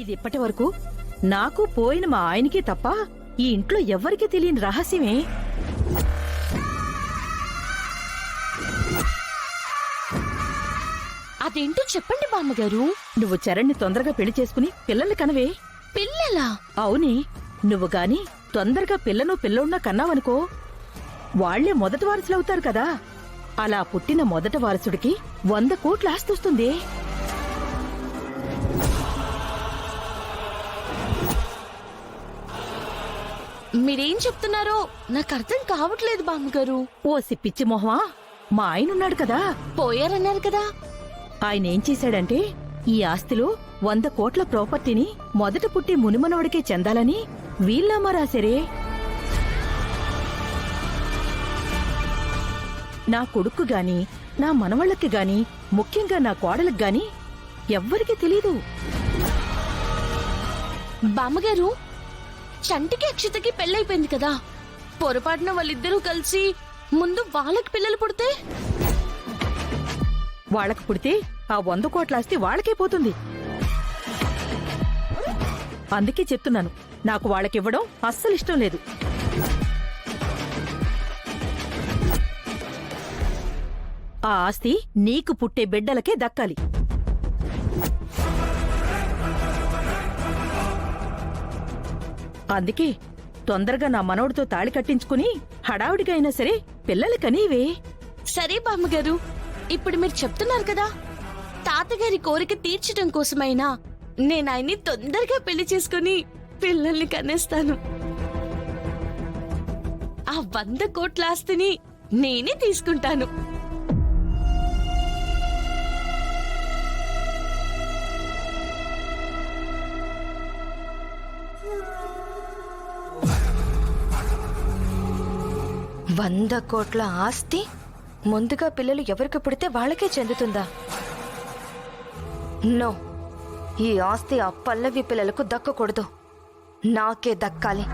ఇది ఇప్పటి వరకు నాకు పోయిన మా ఆయనకి తప్ప ఈ ఇంట్లో ఎవ్వరికీ తెలియని రహస్యమే. అదేంటో చెప్పండి బామ్మగారు. నువ్వు చరణ్ని తొందరగా పెళ్లి చేసుకుని పిల్లల్ని కనవే. పిల్లలా? అవునే, నువ్వు గాని తొందరగా పిల్లోన్నా కన్నావనుకో వాళ్లే మొదటి వారసులవుతారు కదా. అలా పుట్టిన మొదటి వారసుడికి 100 కోట్ల ఆస్తొస్తుంది. మీరేం చెప్తున్నారో నాకు అర్థం కావట్లేదు బామ్మగారు. ఓ సిప్పిచ్చి మొహమా, మా ఆయనున్నాడు కదా. పోయారన్నారు కదా. ఆయన ఏం చేశాడంటే ఈ ఆస్తిలో 100 కోట్ల ప్రాపర్టీని మొదట పుట్టి మునిమనోడికే చెందాలని వీల్నామా రాశారే. నా కొడుక్కు గాని నా మనవళ్ళకి గాని ముఖ్యంగా నా కోడలకు గాని ఎవ్వరికీ తెలీదు. బామ్మగారు, చంటికి అక్షతకి పెళ్ళైపోయింది కదా. పొరపాటున వాళ్ళిద్దరూ కలిసి ముందు వాళ్ళకి పిల్లలు పుడితే? వాళ్ళకి పుడితే ఆ 100 కోట్ల ఆస్తి వాళ్ళకే పోతుంది. అందుకే చెప్తున్నాను, నాకు వాళ్ళకివ్వడం అస్సలిష్టం లేదు. ఆ ఆస్తి నీకు పుట్టే బిడ్డలకే దక్కాలి. అందుకే తొందరగా నా మనవడితో తాళి కట్టించుకుని హడావుడిగా అయినా సరే పిల్లలు కనీవే. సరే బామ్మగారు, ఇప్పుడు మీరు చెప్తున్నారు కదా, తాతగారి కోరిక తీర్చడం కోసమైనా నేను ఆయన్ని తొందరగా పెళ్లి చేసుకుని పిల్లల్ని కనేస్తాను. ఆ 100 కోట్ల ఆస్తిని నేనే తీసుకుంటాను. వంద కోట్ల ఆస్తి ముందుగా పిల్లలు ఎవరికి పుడితే వాళ్ళకే చెందుతుందా? నో, ఈ ఆస్తి ఆ పల్లవి పిల్లలకు దక్కకూడదు, నాకే దక్కాలి.